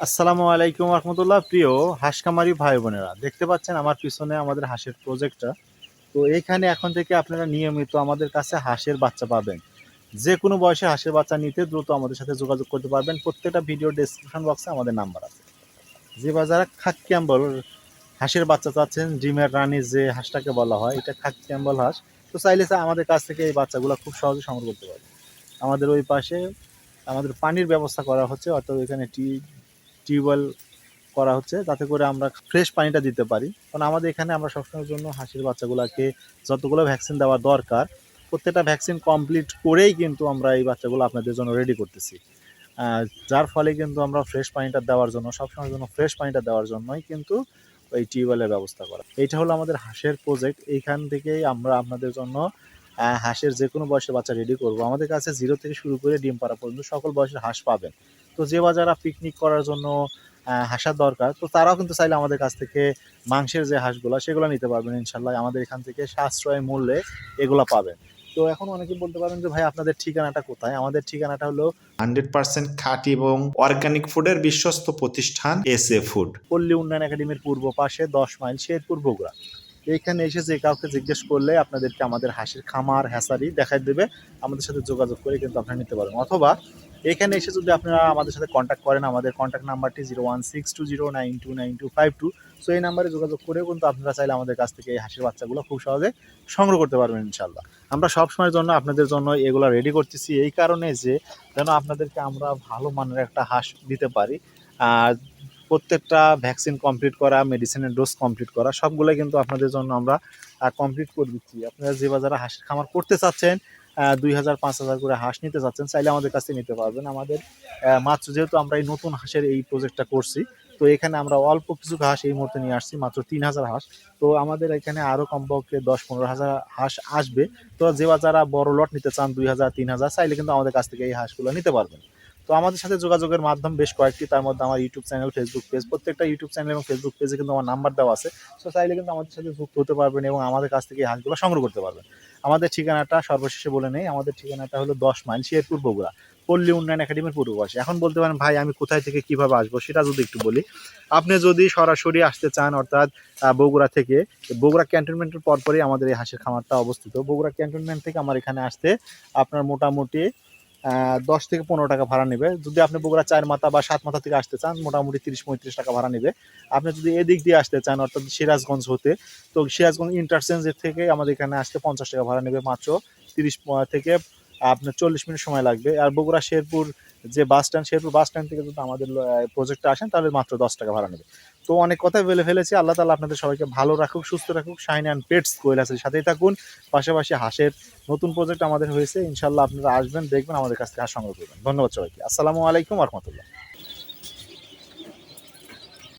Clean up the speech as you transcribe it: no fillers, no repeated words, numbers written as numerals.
আসসালামু আলাইকুম রহমতুল্লাহ। প্রিয় হাঁস খামারি ভাই বোনেরা, দেখতে পাচ্ছেন আমার পিছনে আমাদের হাঁসের প্রজেক্টটা। তো এইখানে এখন থেকে আপনারা নিয়মিত আমাদের কাছে হাঁসের বাচ্চা পাবেন। যে কোনো বয়সে হাঁসের বাচ্চা নিতে দ্রুত আমাদের সাথে যোগাযোগ করতে পারবেন। প্রত্যেকটা ভিডিও ডেসক্রিপশন বক্সে আমাদের নাম্বার আছে। যে বা যারা খাকি ক্যাম্বল হাঁসের বাচ্চা চাচ্ছেন, ডিমের রানী যে হাঁসটাকে বলা হয়, এটা খাকি ক্যাম্বল হাঁস। তো চাইলে আমাদের কাছ থেকে এই বাচ্চাগুলো খুব সহজে সংগ্রহ করতে পারবেন। আমাদের ওই পাশে আমাদের পানির ব্যবস্থা করা হচ্ছে, অর্থাৎ এখানে টিউবওয়েল করা হচ্ছে, যাতে করে আমরা ফ্রেশ পানিটা দিতে পারি। কারণ আমাদের এখানে আমরা সবসময়ের জন্য হাঁসের বাচ্চাগুলোকে যতগুলো ভ্যাকসিন দেওয়া দরকার প্রত্যেকটা ভ্যাকসিন কমপ্লিট করেই কিন্তু আমরা এই বাচ্চাগুলো আপনাদের জন্য রেডি করতেছি। যার ফলে কিন্তু আমরা ফ্রেশ পানিটা দেওয়ার জন্য সবসময়ের জন্য ফ্রেশ পানিটা দেওয়ার জন্যই কিন্তু ওই টিউবওয়েলের ব্যবস্থা করা। এইটা হলো আমাদের হাঁসের প্রজেক্ট। এইখান থেকেই আমরা আপনাদের জন্য হাঁসের যে কোনো বয়সের বাচ্চা রেডি করব। আমাদের কাছে 0 থেকে শুরু করে ডিম পাড়া পর্যন্ত সকল বয়সের হাঁস পাবেন। তো যে বা যারা পিকনিক করার জন্য হাঁসার দরকার, তো তারাও কিন্তু চাইলে আমাদের কাছ থেকে মাংসের যে হাঁসগুলো সেগুলো নিতে পারবেন ইনশাল্লাহ। আমাদের এখান থেকে সাশ্রয় মূল্যে এগুলো পাবেন। তো এখন অনেকে বলতে পারেন যে ভাই আপনাদের ঠিকানাটা কোথায়? আমাদের ঠিকানাটা হলো 100% খাঁটি এবং অর্গানিক ফুডের বিশ্বস্ত প্রতিষ্ঠান এসএ ফুড। পল্লী উন্নয়ন একাডেমির পূর্ব পাশে 10 মাইল শেরপুর বগুড়া। এইখানে এসে যে কাউকে জিজ্ঞেস করলে আপনাদেরকে আমাদের হাঁসের খামার হ্যাসারি দেখাই দেবে। আমাদের সাথে যোগাযোগ করে কিন্তু আপনারা নিতে পারবেন, অথবা এখানে এসে যদি আপনারা আমাদের সাথে কন্ট্যাক্ট করেন, আমাদের কন্ট্যাক্ট নাম্বারটি 01620929252। সো এই নাম্বারে যোগাযোগ করেও কিন্তু আপনারা চাইলে আমাদের কাছ থেকে এই হাঁসের বাচ্চাগুলো খুব সহজে সংগ্রহ করতে পারবেন ইনশাল্লাহ। আমরা সবসময়ের জন্য আপনাদের জন্য এগুলো রেডি করতেছি এই কারণে যে যেন আপনাদেরকে আমরা ভালো মানের একটা হাঁস দিতে পারি। আর প্রত্যেকটা ভ্যাকসিন কমপ্লিট করা, মেডিসিনের ডোজ কমপ্লিট করা, সবগুলো কিন্তু আপনাদের জন্য আমরা কমপ্লিট করে দিচ্ছি। আপনারা যে বা যারা হাঁসের খামার করতে চাচ্ছেন, 2000-5000 করে হাঁস নিতে চাচ্ছেন, চাইলে আমাদের কাছে নিতে পারবেন। আমাদের মাত্র যেহেতু আমরা এই নতুন হাঁসের এই প্রজেক্টটা করছি, তো এখানে আমরা অল্প কিছু হাঁস এই মুহূর্তে নিয়ে আসছি, মাত্র 3000 হাঁস। তো আমাদের এখানে আরও কমপক্ষে 10-15 হাজার হাঁস আসবে। তো যে বা যারা বড় লট নিতে চান 2000-3000, চাইলে কিন্তু আমাদের কাছ থেকে এই হাঁসগুলো নিতে পারবেন। তো আমাদের সাথে যোগাযোগের মাধ্যম বেশ কয়েকটি, তার মধ্যে আমার ইউটিউব চ্যানেল, ফেসবুক পেজ, প্রত্যেকটা ইউটিউব চ্যানেল এবং ফেসবুক পেজে কিন্তু আমার নাম্বার দেওয়া আছে। সো চাইলে কিন্তু আমাদের সাথে যুক্ত হতে পারবেন এবং আমাদের কাছ থেকে এই হাঁসগুলো সংগ্রহ করতে পারবেন। আমাদের ঠিকানাটা সর্বশেষে বলে নেই, আমাদের ঠিকানাটা হলো 10 মাইল শেরপুর বগুড়া, পল্লী উন্নয়ন একাডেমির পূর্ব পাশে। এখন বলতে পারেন ভাই আমি কোথায় থেকে কিভাবে আসবো, সেটা যদি একটু বলি। আপনি যদি সরাসরি আসতে চান, অর্থাৎ বগুড়া থেকে, বগুড়া ক্যান্টনমেন্টের পরপরই আমাদের এই হাঁসের খামারটা অবস্থিত। বগুড়া ক্যান্টনমেন্ট থেকে আমার এখানে আসতে আপনার মোটামুটি 10 থেকে 15 টাকা ভাড়া নেবে। যদি আপনি বগুড়া 4 মাথা বা 7 মাথা থেকে আসতে চান, মোটামুটি 30-35 টাকা ভাড়া নেবে। আপনি যদি এদিক দিয়ে আসতে চান, অর্থাৎ সিরাজগঞ্জ হতে, তো সিরাজগঞ্জ ইন্টারচেঞ্জের থেকে আমাদের এখানে আসতে 50 টাকা ভাড়া নেবে, মাত্র 30 থেকে আপনার 40 মিনিট সময় লাগবে। আর বগুড়া শেরপুর যে bus stand, Sherpur bus stand থেকে যদি আমাদের প্রজেক্টে আসেন, তাহলে মাত্র 10 টাকা ভাড়া নেবে। তো অনেক কথাই বলে ফেলেছি। আল্লাহ তাআলা আপনাদের সবাইকে ভালো রাখুক, সুস্থ রাখুক। শাইন অ্যান্ড পেটস কৈলাসের সাথেই থাকুন। পাশাপাশি হাঁসের নতুন প্রজেক্ট আমাদের হয়েছে, ইনশাল্লাহ আপনারা আসবেন, দেখবেন, আমাদের কাছ থেকে হাঁস সংগ্রহ করবেন। ধন্যবাদ সবাইকে। আসসালামু আলাইকুম রহমতুল্লাহ।